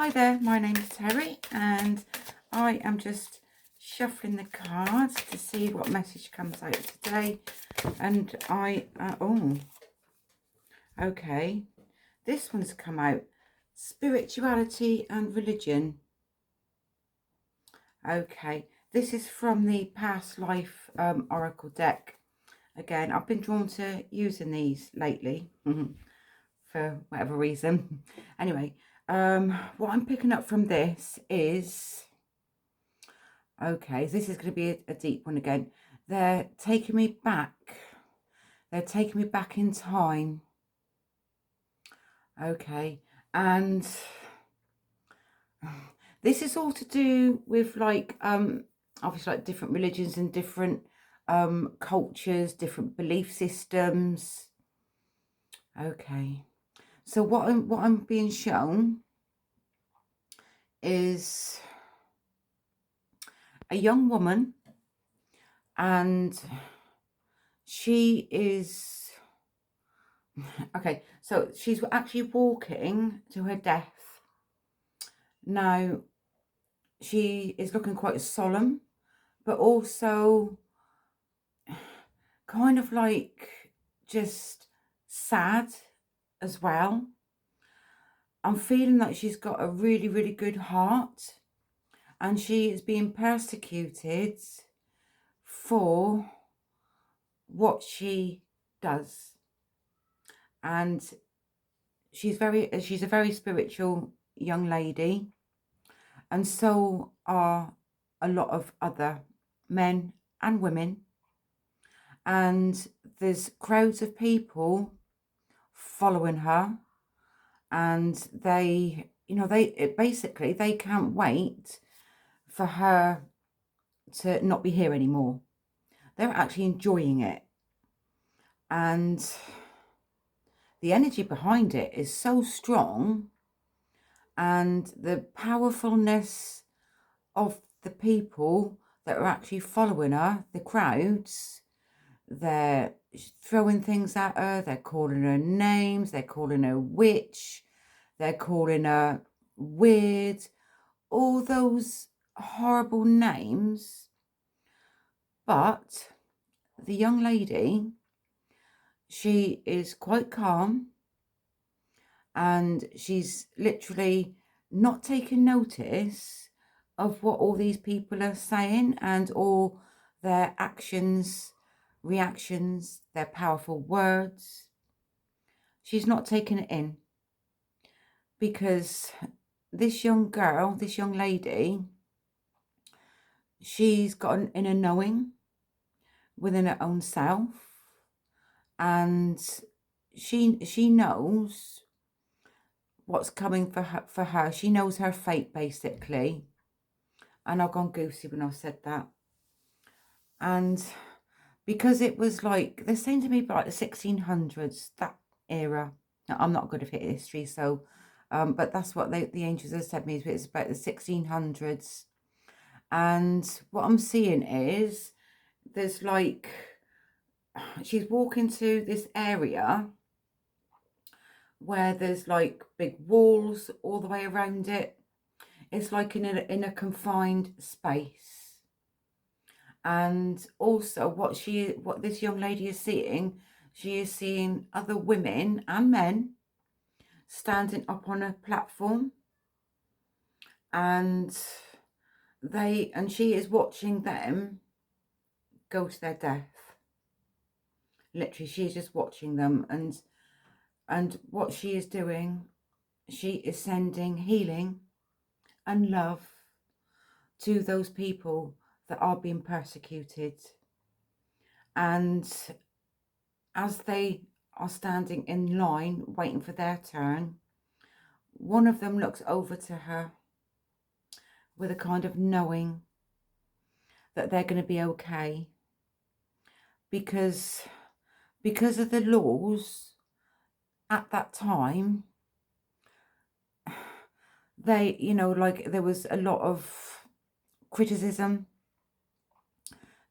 Hi there, my name is Terry and I am just shuffling the cards to see what message comes out today. And okay, this one's come out, spirituality and religion. Okay, this is from the past life oracle deck. Again, I've been drawn to using these lately for whatever reason. Anyway, what I'm picking up from this is, okay, this is going to be a deep one again. They're taking me back. They're taking me back in time. Okay, and this is all to do with obviously like different religions and different cultures, different belief systems. Okay, so what I'm being shown is a young woman, and she is okay, so she's actually walking to her death. Now she is looking quite solemn, but also kind of like just sad as well. I'm feeling that she's got a really, really good heart, and she is being persecuted for what she does. And she's a very spiritual young lady, and so are a lot of other men and women. And there's crowds of people following her, and they basically they can't wait for her to not be here anymore. They're actually enjoying it, and the energy behind it is so strong, and the powerfulness of the people that are actually following her, the crowds, they're throwing things at her, they're calling her names, they're calling her witch, they're calling her weird, all those horrible names. But the young lady, she is quite calm, and she's literally not taking notice of what all these people are saying and all their actions, reactions, their powerful words. She's not taking it in, because this young girl, this young lady, she's got an inner knowing within her own self, and she knows what's coming for her. She knows her fate, basically. And I've gone goosey when I've said that. And because it was like, they're saying to me about the 1600s, that era. Now, I'm not good at history, so but that's what the angels have said to me, it's about the 1600s. And what I'm seeing is there's like, she's walking to this area where there's like big walls all the way around it. It's like in a confined space. And also what this young lady is seeing, she is seeing other women and men standing up on a platform, and she is watching them go to their death. Literally, she's just watching them, and what she is doing, she is sending healing and love to those people that are being persecuted. And as they are standing in line waiting for their turn, one of them looks over to her with a kind of knowing that they're going to be okay, because of the laws at that time. They, like, there was a lot of criticism,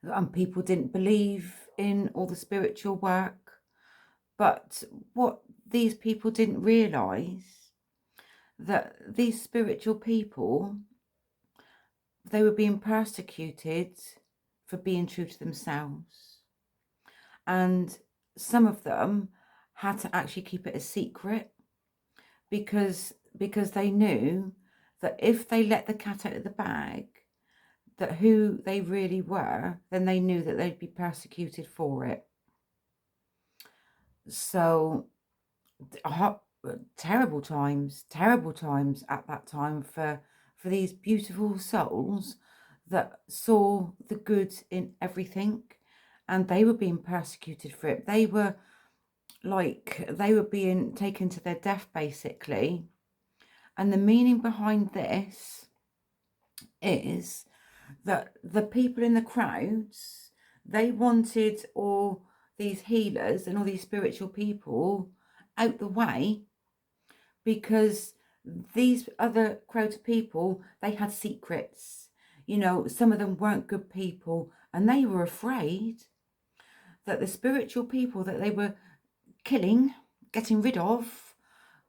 and people didn't believe in all the spiritual work. But what these people didn't realize, that these spiritual people, they were being persecuted for being true to themselves. And some of them had to actually keep it a secret because they knew that if they let the cat out of the bag, that who they really were, then they knew that they'd be persecuted for it. So terrible times at that time for these beautiful souls that saw the good in everything, and they were being persecuted for it. They were being taken to their death, basically. And the meaning behind this is that the people in the crowds, they wanted all these healers and all these spiritual people out the way, because these other crowds of people, they had secrets. You know, some of them weren't good people, and they were afraid that the spiritual people that they were killing, getting rid of,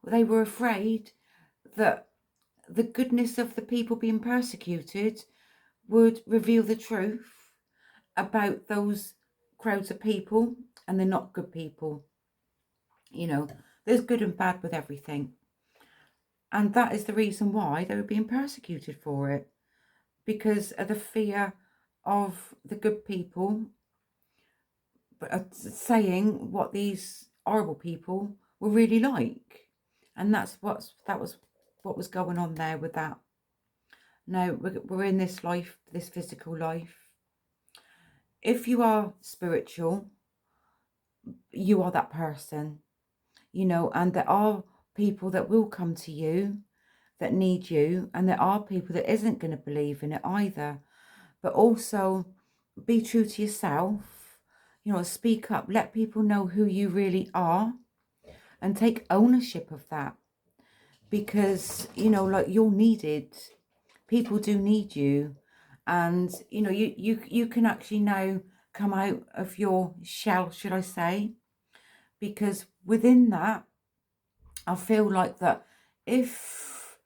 they were afraid that the goodness of the people being persecuted would reveal the truth about those crowds of people, and they're not good people. You know, there's good and bad with everything. And that is the reason why they were being persecuted for it, because of the fear of the good people saying what these horrible people were really like. And that was what was going on there with that. Now, we're in this life, this physical life. If you are spiritual, you are that person, you know, and there are people that will come to you that need you, and there are people that isn't going to believe in it either. But also be true to yourself, you know, speak up, let people know who you really are, and take ownership of that, because, you know, like, you're needed. People do need you, and, you know, you can actually now come out of your shell, should I say, because within that, I feel like that if,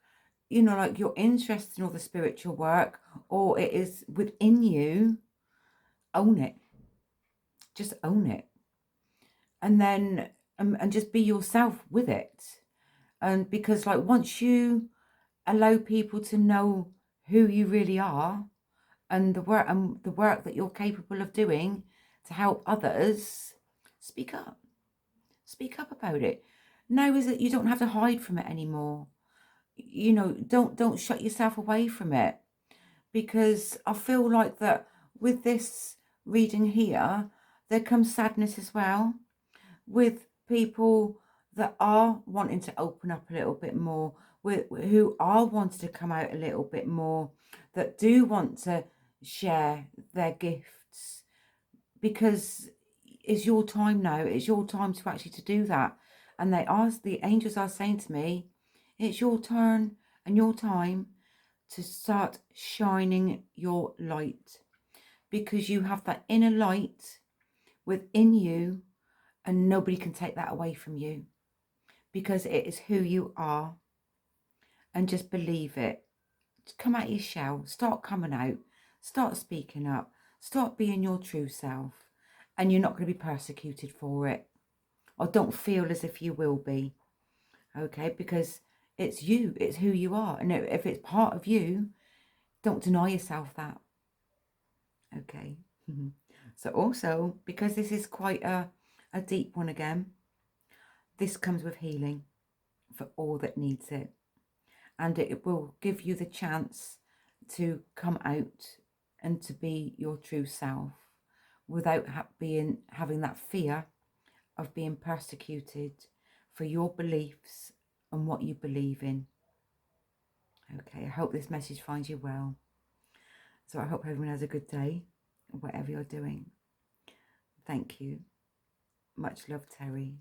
you know, like, you're interested in all the spiritual work, or it is within you, own it. Just own it. And then, and just be yourself with it. And because, like, once you allow people to know who you really are, and the work that you're capable of doing to help others, speak up. Speak up about it. Now is that you don't have to hide from it anymore. You know, don't shut yourself away from it, because I feel like that with this reading here, there comes sadness as well, with people that are wanting to open up a little bit more, who are wanting to come out a little bit more, that do want to share their gifts, because it's your time now. It's your time to actually to do that. And the angels are saying to me, it's your turn and your time to start shining your light, because you have that inner light within you, and nobody can take that away from you, because it is who you are. And just believe it. Come out of your shell. Start coming out. Start speaking up. Start being your true self. And you're not going to be persecuted for it. Or don't feel as if you will be. Okay? Because it's you. It's who you are. And if it's part of you, don't deny yourself that. Okay? So also, because this is quite a deep one again, this comes with healing for all that needs it. And it will give you the chance to come out and to be your true self, without having that fear of being persecuted for your beliefs and what you believe in. Okay, I hope this message finds you well. So I hope everyone has a good day, whatever you're doing. Thank you. Much love, Terri.